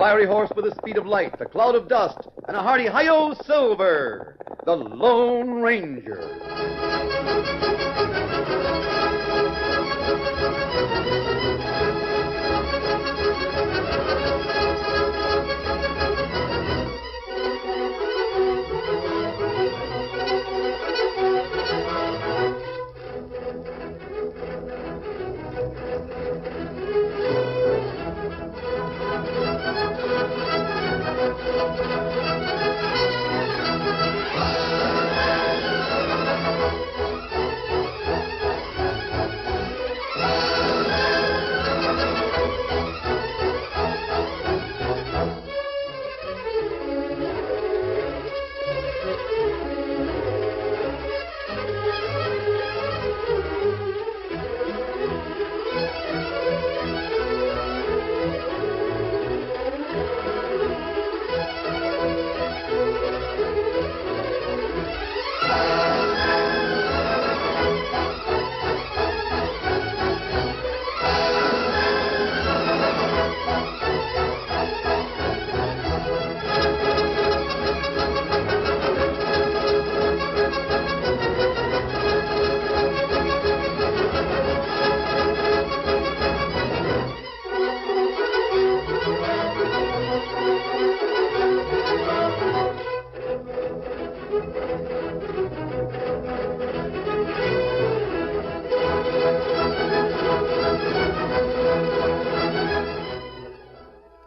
fiery horse with the speed of light, a cloud of dust, and a hearty hi-yo Silver, the Lone Ranger.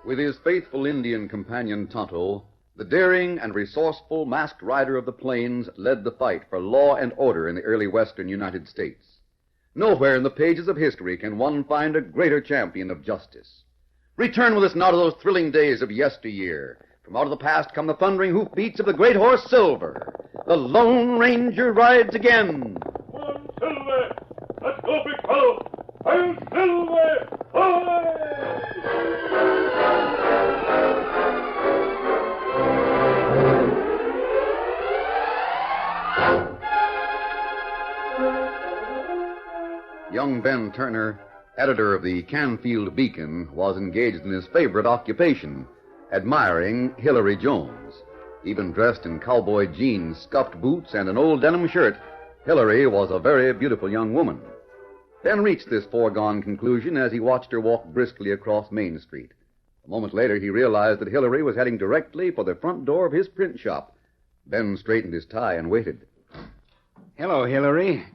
With his faithful Indian companion Tonto, the daring and resourceful masked rider of the plains led the fight for law and order in the early western United States. Nowhere in the pages of history can one find a greater champion of justice. Return with us now to those thrilling days of yesteryear. From out of the past come the thundering hoofbeats of the great horse Silver. The Lone Ranger rides again. Come on, Silver! Let's go, big fellow! I'm Silver! Away! Young Ben Turner, editor of the Canfield Beacon, was engaged in his favorite occupation, admiring Hillary Jones. Even dressed in cowboy jeans, scuffed boots, and an old denim shirt, Hillary was a very beautiful young woman. Ben reached this foregone conclusion as he watched her walk briskly across Main Street. A moment later, he realized that Hillary was heading directly for the front door of his print shop. Ben straightened his tie and waited. Hello, Hillary.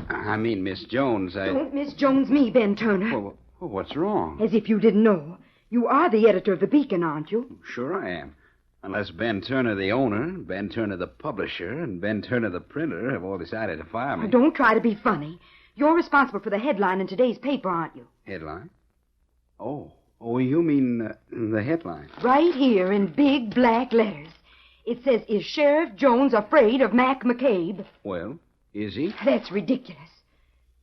I mean, Miss Jones, Don't Miss Jones me, Ben Turner. Well, what's wrong? As if you didn't know. You are the editor of the Beacon, aren't you? Sure I am. Unless Ben Turner, the owner, Ben Turner, the publisher, and Ben Turner, the printer, have all decided to fire me. Oh, don't try to be funny. You're responsible for the headline in today's paper, aren't you? Headline? Oh, you mean the headline? Right here in big black letters. It says, "Is Sheriff Jones afraid of Mac McCabe?" Well, is he? That's ridiculous.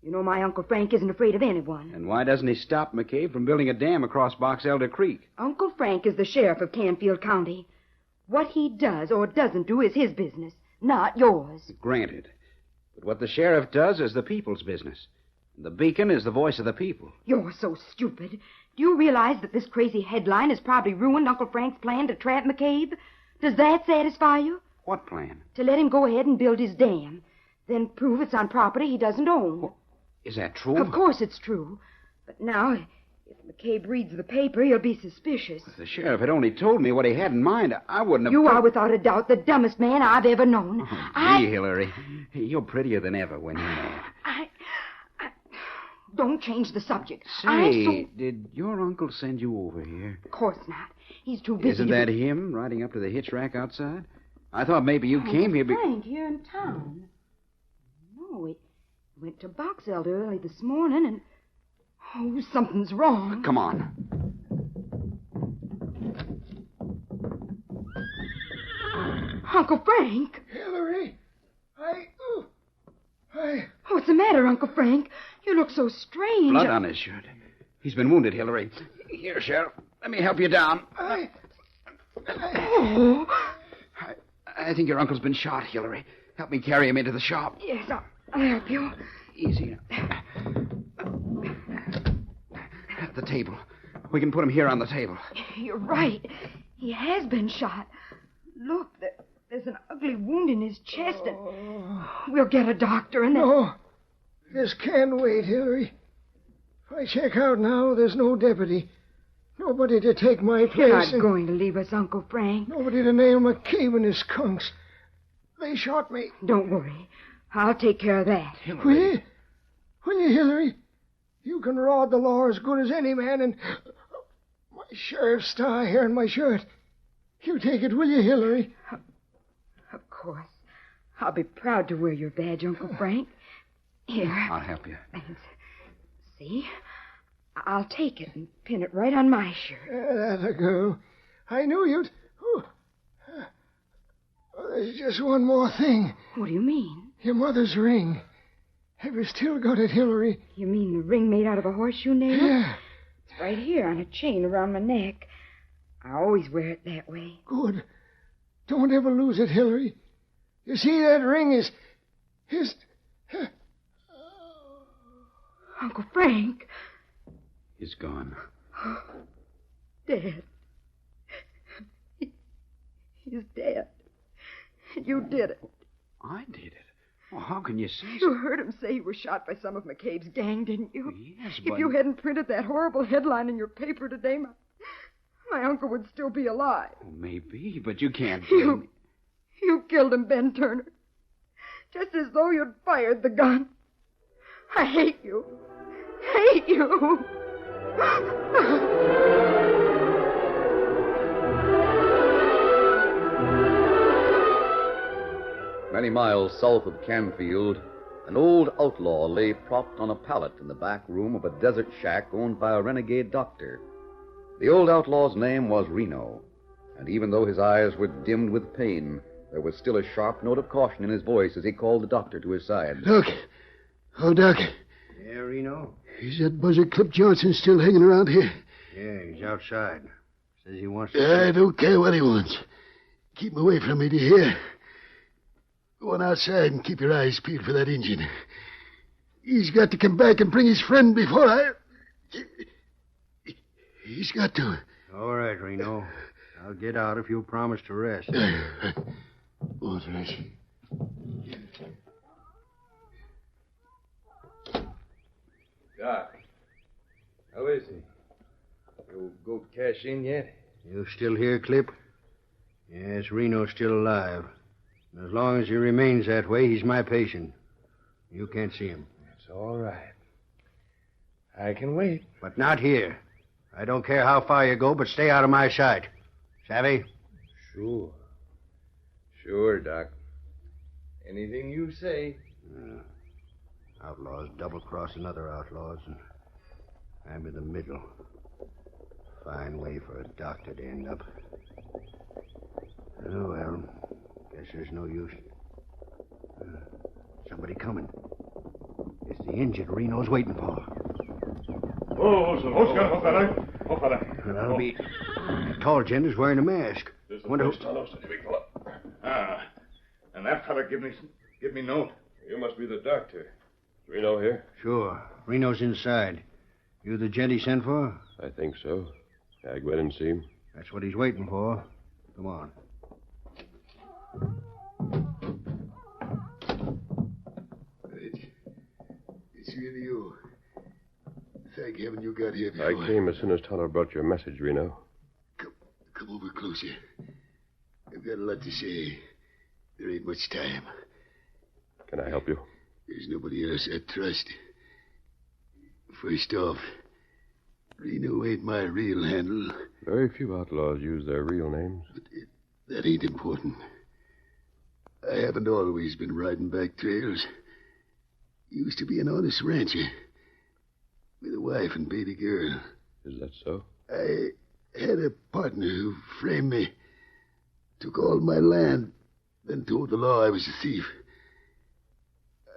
You know my Uncle Frank isn't afraid of anyone. And why doesn't he stop McCabe from building a dam across Box Elder Creek? Uncle Frank is the sheriff of Canfield County. What he does or doesn't do is his business, not yours. Granted. But what the sheriff does is the people's business. The Beacon is the voice of the people. You're so stupid. Do you realize that this crazy headline has probably ruined Uncle Frank's plan to trap McCabe? Does that satisfy you? What plan? To let him go ahead and build his dam, then prove it's on property he doesn't own. Well, is that true? Of course it's true. But now, if McCabe reads the paper, he'll be suspicious. If the sheriff had only told me what he had in mind, I wouldn't have... You are, without a doubt, the dumbest man I've ever known. Gee, Hillary, you're prettier than ever when you're mad. Don't change the subject. Say, did your uncle send you over here? Of course not. He's too busy. Isn't that him riding up to the hitch rack outside? I thought maybe you came here... Frank, here in town. No, he went to Box Elder early this morning and... Oh, something's wrong. Come on. Uncle Frank. Hillary, What's the matter, Uncle Frank? You look so strange. Blood on his shirt. He's been wounded, Hillary. Here, Sheriff. Let me help you down. Oh. I think your uncle's been shot, Hillary. Help me carry him into the shop. Yes, I'll help you. Easy. The table. We can put him here on the table. You're right. He has been shot. Look, there's an ugly wound in his chest, and we'll get a doctor and then... No, this can't wait, Hillary. If I check out now, there's no deputy. Nobody to take my place. You're not going to leave us, Uncle Frank. Nobody to nail McCabe and his skunks. They shot me. Don't worry. I'll take care of that. Will you? Will you, Hillary? You can rod the law as good as any man, and my sheriff's star here in my shirt. You take it, will you, Hillary? Of course. I'll be proud to wear your badge, Uncle Frank. Here. I'll help you. Thanks. See? I'll take it and pin it right on my shirt. That's a girl. I knew you'd... there's just one more thing. What do you mean? Your mother's ring. Have you still got it, Hillary? You mean the ring made out of a horseshoe nail? Yeah. It's right here on a chain around my neck. I always wear it that way. Good. Don't ever lose it, Hillary. You see, that ring is... Uncle Frank. He's gone. Dead. He's dead. You did it. I did it. Well, how can you say so? You heard him say he was shot by some of McCabe's gang, didn't you? Yes, but... If you hadn't printed that horrible headline in your paper today, my uncle would still be alive. Oh, maybe, but you can't... You killed him, Ben Turner. Just as though you'd fired the gun. I hate you. Hate you. Many miles south of Canfield, an old outlaw lay propped on a pallet in the back room of a desert shack owned by a renegade doctor. The old outlaw's name was Reno, and even though his eyes were dimmed with pain, there was still a sharp note of caution in his voice as he called the doctor to his side. Doc. Oh, Doc. Yeah, Reno? Is that buzzer Clip Johnson still hanging around here? Yeah, he's outside. Says he wants to... I don't care what he wants. Keep him away from me, do you hear? Go on outside and keep your eyes peeled for that Injun. He's got to come back and bring his friend before I... He's got to. All right, Reno. I'll get out if you'll promise to rest. All right. Doc, how is he? You go cash in yet? You still here, Clip? Yes, Reno's still alive. And as long as he remains that way, he's my patient. You can't see him. It's all right. I can wait. But not here. I don't care how far you go, but stay out of my sight. Savvy? Sure. Sure, Doc. Anything you say. Outlaws double-crossing other outlaws, and I'm in the middle. Fine way for a doctor to end up. Oh, well, guess there's no use. Somebody coming. It's the injured Reno's waiting for. That'll be... Tall gent is wearing a mask. This is Wonder who... the big fella. And that fella give me note. You must be the doctor. Reno here? Sure. Reno's inside. You the gent he sent for? I think so. I go in and see him. That's what he's waiting for. Come on. It's really you. Thank heaven you got here before. I came as soon as Tonto brought your message, Reno. Come over closer. I've got a lot to say. There ain't much time. Can I help you? There's nobody else I trust. First off, Reno ain't my real handle. Very few outlaws use their real names. But that ain't important. I haven't always been riding back trails. Used to be an honest rancher. With a wife and baby girl. Is that so? I had a partner who framed me. Took all my land, then told the law I was a thief.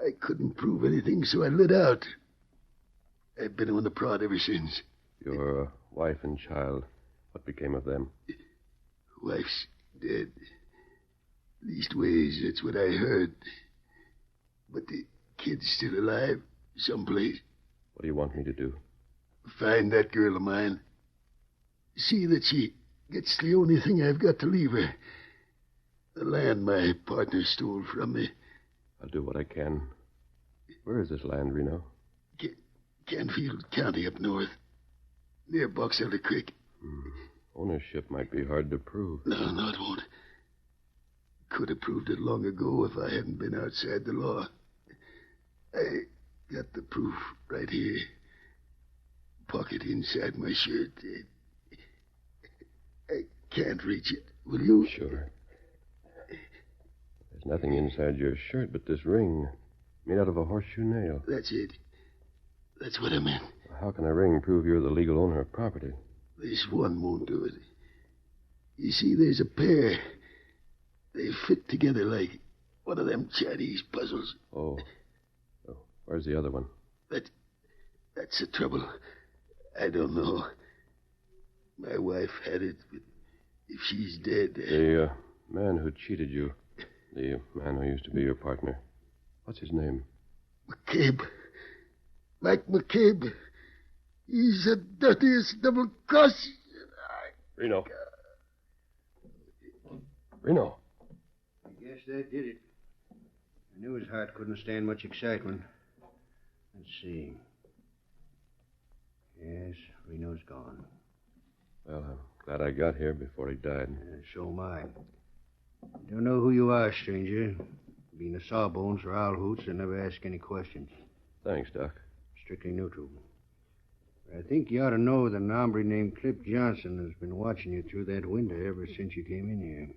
I couldn't prove anything, so I lit out. I've been on the prod ever since. Your wife and child, what became of them? Wife's dead. Leastways, that's what I heard. But the kid's still alive, someplace. What do you want me to do? Find that girl of mine. See that she gets the only thing I've got to leave her. The land my partner stole from me. I'll do what I can. Where is this land, Reno? Canfield County up north. Near Box Elder Creek. Ownership might be hard to prove. No, it won't. Could have proved it long ago if I hadn't been outside the law. I got the proof right here. Pocket inside my shirt. I can't reach it. Will you? Sure. There's nothing inside your shirt but this ring, made out of a horseshoe nail. That's it. That's what I meant. How can a ring prove you're the legal owner of property? This one won't do it. You see, there's a pair. They fit together like one of them Chinese puzzles. Oh. Where's the other one? That's the trouble. I don't know. My wife had it, but if she's dead... The man who cheated you. The man who used to be your partner. What's his name? McCabe. Mike McCabe. He's the dirtiest double-cross... Reno. Reno. I guess that did it. I knew his heart couldn't stand much excitement. Let's see. Yes, Reno's gone. Well, I'm glad I got here before he died. So am I. Don't know who you are, stranger. Being a Sawbones or Owl Hoots, I never ask any questions. Thanks, Doc. Strictly neutral. But I think you ought to know that an hombre named Clip Johnson has been watching you through that window ever since you came in here.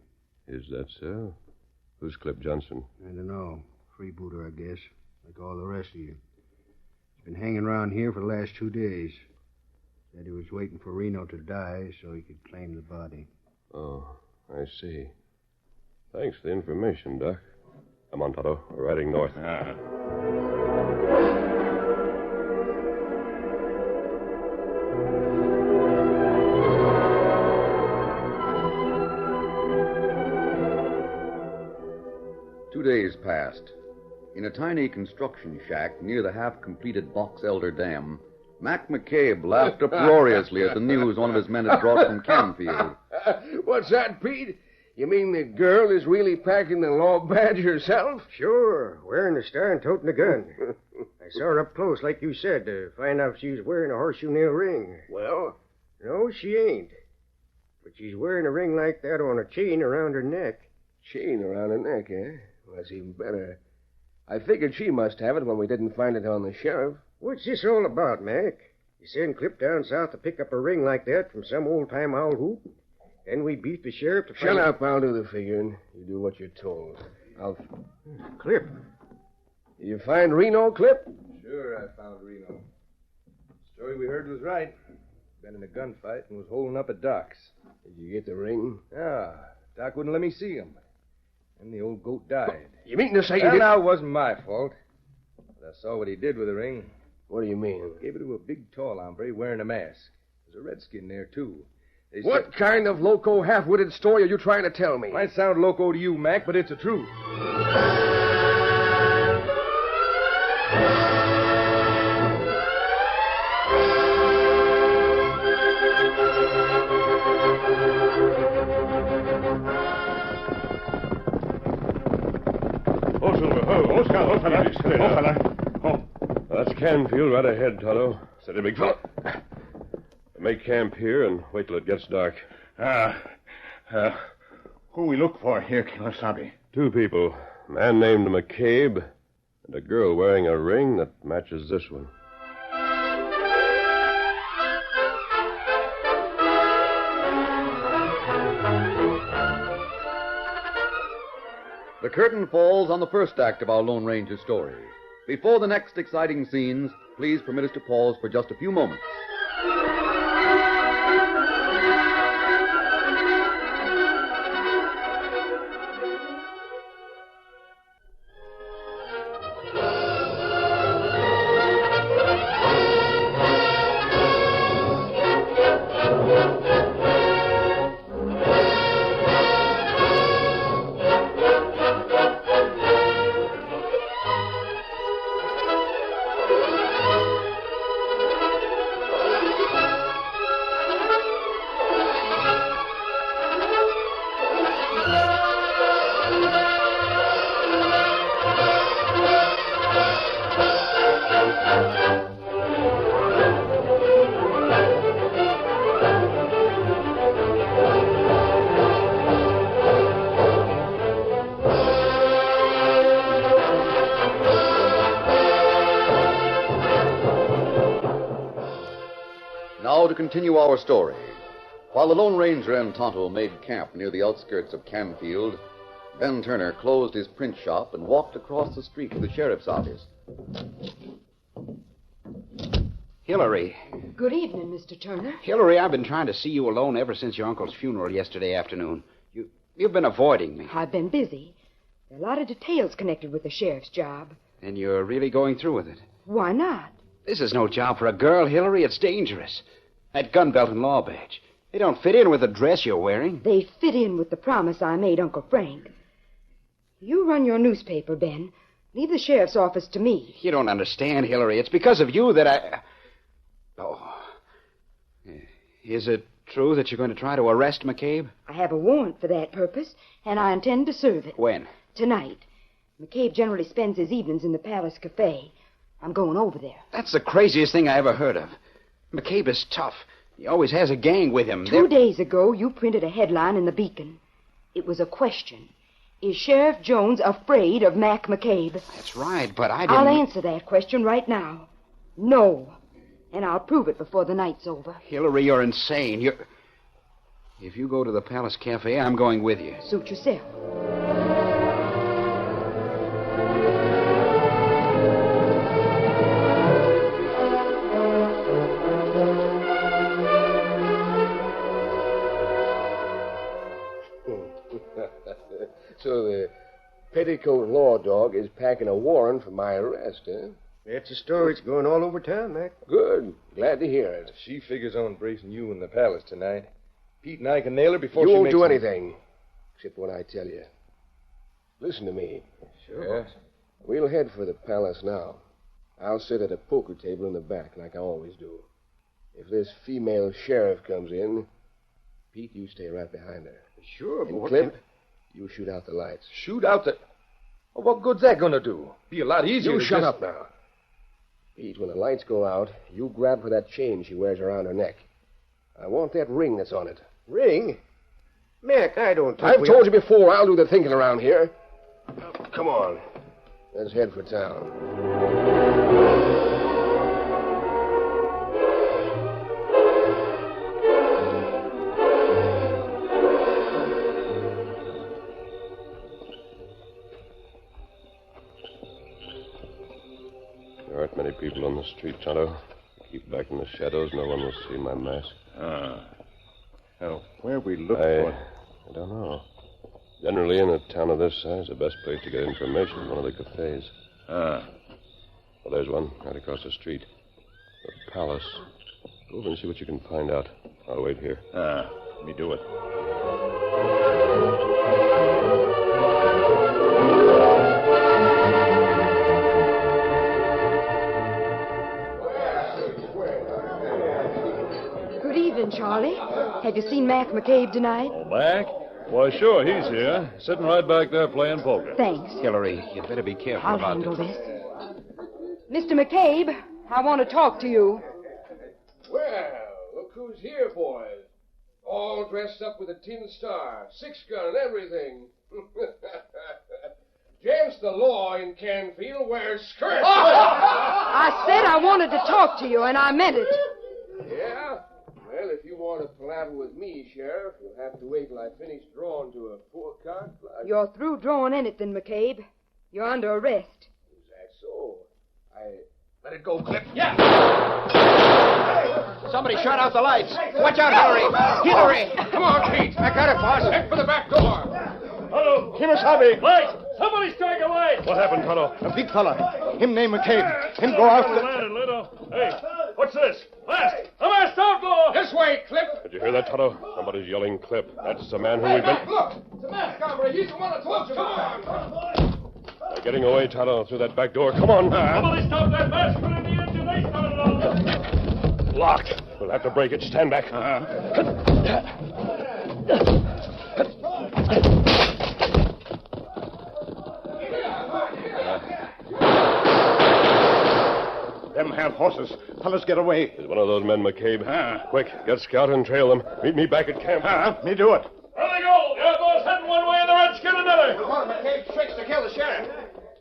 Is that so? Who's Clip Johnson? I don't know. Freebooter, I guess. Like all the rest of you. He's been hanging around here for the last 2 days. Said he was waiting for Reno to die so he could claim the body. Oh, I see. Thanks for the information, Doc. Come on, Toto. We're riding north. Two days passed. In a tiny construction shack near the half-completed Box Elder Dam, Mac McCabe laughed uproariously at the news one of his men had brought from Canfield. What's that, Pete? You mean the girl is really packing the law badge herself? Sure, wearing the star and toting a gun. I saw her up close, like you said, to find out if she was wearing a horseshoe nail ring. Well? No, she ain't. But she's wearing a ring like that on a chain around her neck. Chain around her neck, eh? Well, that's even better. I figured she must have it when we didn't find it on the sheriff. What's this all about, Mac? You send Clip down south to pick up a ring like that from some old-time owl hoot? Then we beat the sheriff to find... Shut up, I'll do the figuring. You do what you're told. Clip. Did you find Reno, Clip? Sure, I found Reno. The story we heard was right. Been in a gunfight and was holding up at Doc's. Did you get the ring? Yeah, Doc wouldn't let me see him. And the old goat died. You mean to say you Well, did... now, it wasn't my fault. But I saw what he did with the ring. What do you mean? Gave it to a big, tall hombre wearing a mask. There's a redskin there, too. What kind of loco, half-witted story are you trying to tell me? Might sound loco to you, Mac, but it's the truth. Oh, Silver. Oh, Scout. Oh, fella. Steady, fella. Oh. That's Canfield right ahead, Toto. Steady, big fella. Make camp here and wait till it gets dark. Who we look for here, Kimasabi? 2 people. A man named McCabe and a girl wearing a ring that matches this one. The curtain falls on the first act of our Lone Ranger story. Before the next exciting scenes, please permit us to pause for just a few moments. Now to continue our story. While the Lone Ranger and Tonto made camp near the outskirts of Canfield, Ben Turner closed his print shop and walked across the street to the sheriff's office. Hillary. Good evening, Mr. Turner. Hillary, I've been trying to see you alone ever since your uncle's funeral yesterday afternoon. You've been avoiding me. I've been busy. There are a lot of details connected with the sheriff's job. And you're really going through with it? Why not? This is no job for a girl, Hillary. It's dangerous. That gun belt and law badge. They don't fit in with the dress you're wearing. They fit in with the promise I made Uncle Frank. You run your newspaper, Ben. Leave the sheriff's office to me. You don't understand, Hillary. It's because of you that I... Oh. Is it true that you're going to try to arrest McCabe? I have a warrant for that purpose, and I intend to serve it. When? Tonight. McCabe generally spends his evenings in the Palace Cafe. I'm going over there. That's the craziest thing I ever heard of. McCabe is tough. He always has a gang with him. 2 days ago, you printed a headline in the Beacon. It was a question. Is Sheriff Jones afraid of Mac McCabe? That's right, but I didn't... I'll answer that question right now. No. And I'll prove it before the night's over. Hillary, you're insane. If you go to the Palace Cafe, I'm going with you. Suit yourself. So the petticoat law dog is packing a warrant for my arrest, huh? That's a story that's going all over town, Mac. Good. Glad to hear it. She figures on bracing you in the palace tonight. Pete and I can nail her before You she won't makes do them. anything, except what I tell you. Listen to me. Sure. Yes? We'll head for the palace now. I'll sit at a poker table in the back, like I always do. If this female sheriff comes in, Pete, you stay right behind her. Sure, but And what Clip, you shoot out the lights. Shoot out the... Well, what good's that going to do? Be a lot easier You to shut just... up now. Pete, when the lights go out, you grab for that chain she wears around her neck. I want that ring that's on it. Ring? Mac, I don't think I've told you before, I'll do the thinking around here. Come on. Let's head for town. There aren't many people on the street, Tonto. Keep back in the shadows. No one will see my mask. Now, where we look I for... don't know. Generally, in a town of this size, the best place to get information is one of the cafes. Well, there's one right across the street. The Palace. Go over and see what you can find out. I'll wait here. Let me do it. Good evening, Charlie. Have you seen Mac McCabe tonight? Oh, Mac? Why, sure, he's here. Sitting right back there playing poker. Thanks. Hillary, you'd better be careful I'll about handle this. Mr. McCabe, I want to talk to you. Well, look who's here, boys. All dressed up with a tin star, 6-gun and everything. Against the law in Canfield wears skirts. I said I wanted to talk to you, and I meant it. Yeah? Well, if you want to palaver with me, Sheriff, you'll have to wait till I finish drawing to a 4-card flush. You're through drawing anything, McCabe. You're under arrest. Is that so? Let it go, Clip. Somebody shut out the lights. Watch out, Hillary. Hillary! Come on, Pete. I got it, boss. Head for the back door. Hello! Kimasabi. Light! Somebody strike a light! What happened, Tonto? A big fella. Him name McCabe. Him go after... Hey, what's this? Last! A masked outlaw! This way, Clip. Did you hear that, Tonto? Somebody's yelling Clip. That's the man who we've been... Look! It's a masked hombre. He's the one I told you about. They're getting away, Tonto, through that back door. Come on. Somebody stop that mask! Put in the engine! They started all this! Locked. We'll have to break it. Stand back. Them have horses. Fellas, get away. There's one of those men, McCabe. Quick, get Scout and trail them. Meet me back at camp. Me do it. There they go. The outlaws heading one way and the redskin another. One of McCabe's tricks to kill the sheriff.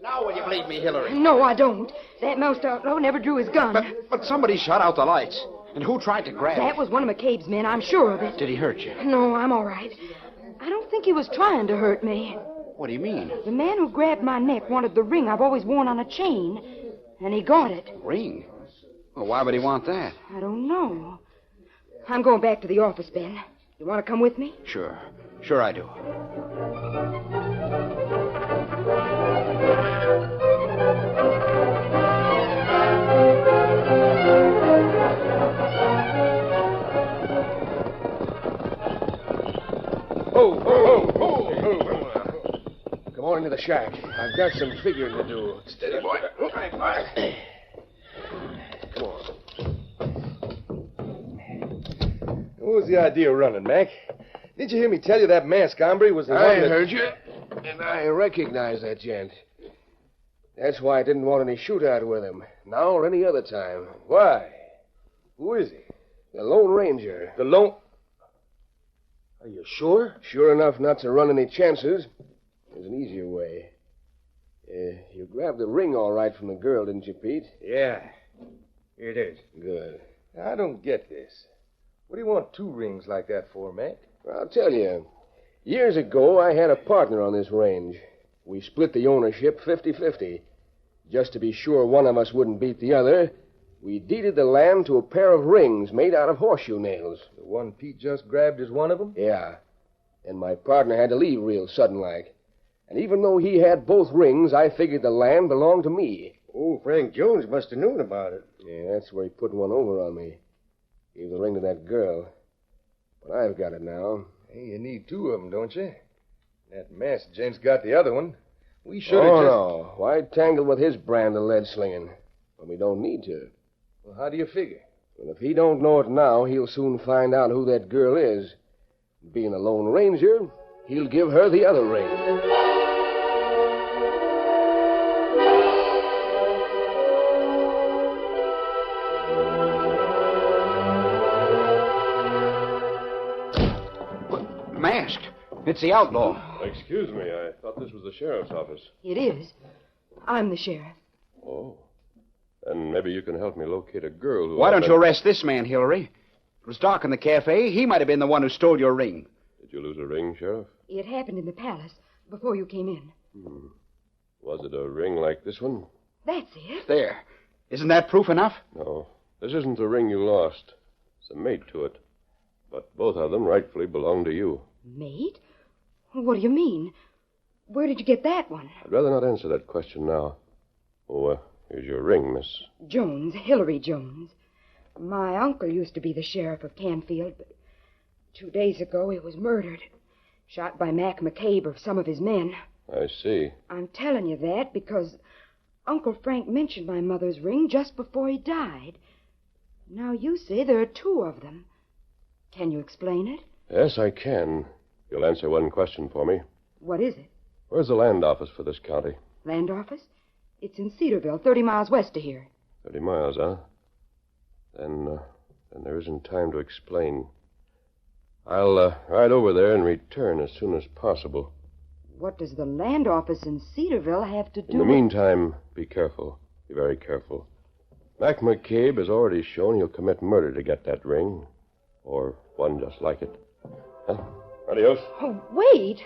Now will you believe me, Hillary? No, I don't. That masked outlaw never drew his gun. But somebody shut out the lights. And who tried to grab That you? was one of McCabe's men, I'm sure of it. Did he hurt you? No, I'm all right. I don't think he was trying to hurt me. What do you mean? The man who grabbed my neck wanted the ring I've always worn on a chain, and he got it. Ring? Well, why would he want that? I don't know. I'm going back to the office, Ben. You want to come with me? Sure. Sure I do. Come on into the shack. I've got some figuring to do. Steady, boy. Come on. What was the idea of running, Mac? Didn't you hear me tell you that masked hombre was the I one that... heard you, and I recognize that gent. That's why I didn't want any shootout with him, now or any other time. Why? Who is he? The Lone Ranger. The Lone... Are you sure? Sure enough not to run any chances. There's an easier way. You grabbed the ring all right from the girl, didn't you, Pete? Yeah. Here it is. Good. I don't get this. What do you want two rings like that for, Mac? Well, I'll tell you. Years ago, I had a partner on this range. We split the ownership 50-50. Just to be sure one of us wouldn't beat the other, we deeded the land to a pair of rings made out of horseshoe nails. The one Pete just grabbed is one of them? Yeah. And my partner had to leave real sudden-like. And even though he had both rings, I figured the land belonged to me. Oh, Frank Jones must have known about it. Yeah, that's where he put one over on me. Gave the ring to that girl. But I've got it now. Hey, you need two of them, don't you? That masked gent's got the other one. We should have no. Why tangle with his brand of lead slinging? When we don't need to. Well, how do you figure? Well, if he don't know it now, he'll soon find out who that girl is. Being a Lone Ranger, he'll give her the other ring. Masked. It's the outlaw. Excuse me, I thought this was the sheriff's office. It is. I'm the sheriff. Oh. Then maybe you can help me locate a girl who... Why don't you arrest this man, Hillary? It was dark in the cafe. He might have been the one who stole your ring. Did you lose a ring, Sheriff? It happened in the palace before you came in. Was it a ring like this one? That's it. There. Isn't that proof enough? No. This isn't the ring you lost. It's a mate to it. But both of them rightfully belong to you. Mate? What do you mean? Where did you get that one? I'd rather not answer that question now. Oh, here's your ring, Miss. Jones, Hillary Jones. My uncle used to be the sheriff of Canfield, but 2 days ago he was murdered. Shot by Mac McCabe or some of his men. I see. I'm telling you that because Uncle Frank mentioned my mother's ring just before he died. Now you say there are two of them. Can you explain it? Yes, I can. You'll answer one question for me. What is it? Where's the land office for this county? Land office? It's in Cedarville, 30 miles west of here. 30 miles, huh? Then there isn't time to explain. I'll ride over there and return as soon as possible. What does the land office in Cedarville have to do In the meantime, be careful. Be very careful. Mac McCabe has already shown he'll commit murder to get that ring. Or one just like it. Huh? Adios. Oh, wait.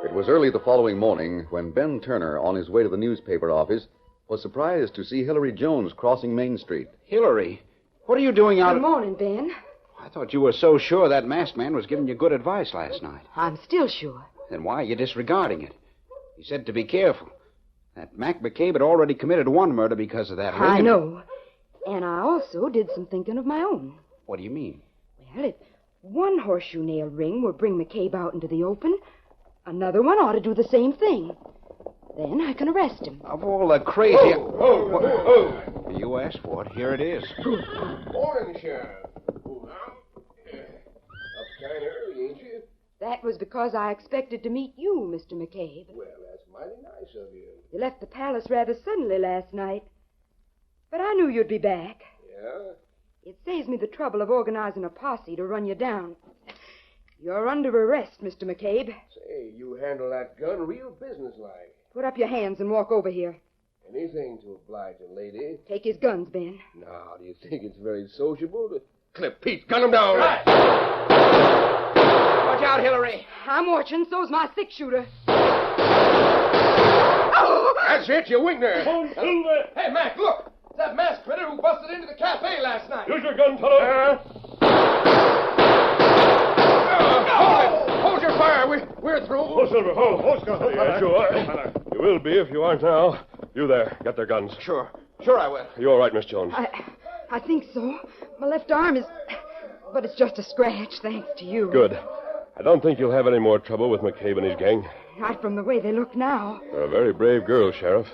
It was early the following morning when Ben Turner, on his way to the newspaper office, was surprised to see Hillary Jones crossing Main Street. Hillary, what are you doing out... Good morning, Ben. I thought you were so sure that masked man was giving you good advice last night. I'm still sure. Then why are you disregarding it? He said to be careful. That Mac McCabe had already committed one murder because of that ring. I know. And I also did some thinking of my own. What do you mean? Well, if one horseshoe nail ring will bring McCabe out into the open, another one ought to do the same thing. Then I can arrest him. Of all the crazy... You asked for it. Here it is. Morning, Sheriff. Up kind of early, ain't you? That was because I expected to meet you, Mr. McCabe. Well, that's mighty nice of you. You left the palace rather suddenly last night. But I knew you'd be back. Yeah? It saves me the trouble of organizing a posse to run you down. You're under arrest, Mr. McCabe. Say, you handle that gun real businesslike. Put up your hands and walk over here. Anything to oblige a lady. Take his guns, Ben. Now, do you think it's very sociable to... Clip, Pete, gun him down. Right. Watch out, Hillary. I'm watching. So's my six-shooter. That's it, you Winkner. Hold Silver! Hey, Mac, look. It's that masked critter who busted into the cafe last night. Use your gun, fellow. Hold your fire. We're through. Oh, Silver, hold. Yeah, sure. You will be if you aren't now. You there. Get their guns. Sure I will. Are you all right, Miss Jones? I think so. My left arm is... But it's just a scratch, thanks to you. Good. I don't think you'll have any more trouble with McCabe and his gang. Not from the way they look now. You're a very brave girl, Sheriff.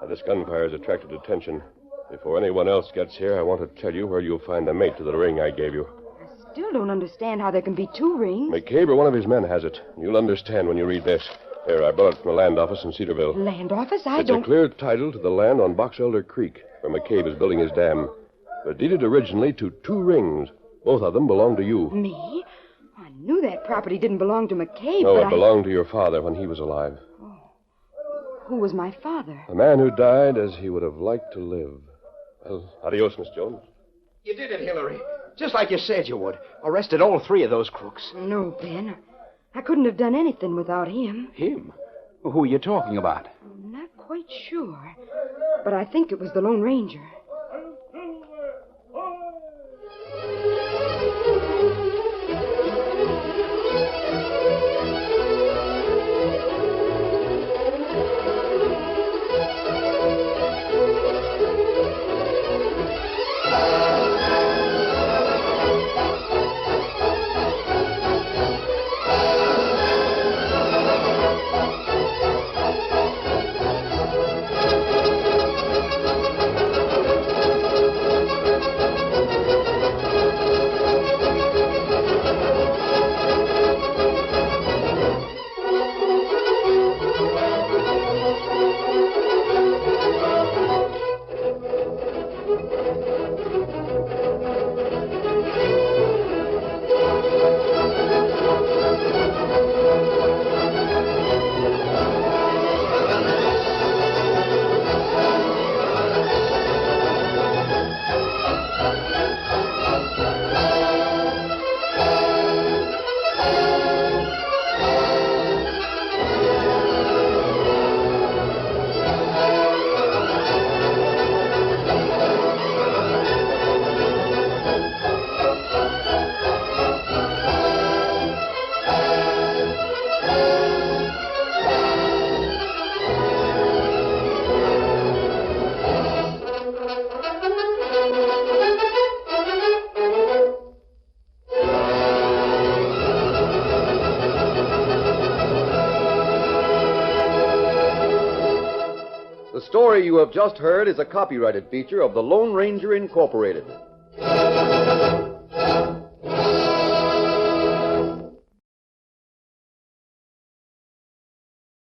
Now, this gunfire has attracted attention. Before anyone else gets here, I want to tell you where you'll find the mate to the ring I gave you. I still don't understand how there can be two rings. McCabe or one of his men has it. You'll understand when you read this. Here, I brought it from the land office in Cedarville. Land office? It's a clear title to the land on Box Elder Creek, where McCabe is building his dam. But deeded originally to 2 rings. Both of them belong to you. Me? I knew that property didn't belong to McCabe, No, but it belonged to your father when he was alive. Who was my father? A man who died as he would have liked to live. Well, adios, Miss Jones. You did it, Hillary. Just like you said you would. Arrested all 3 of those crooks. No, Ben. I couldn't have done anything without him. Him? Who are you talking about? I'm not quite sure, but I think it was the Lone Ranger. The story you have just heard is a copyrighted feature of the Lone Ranger Incorporated.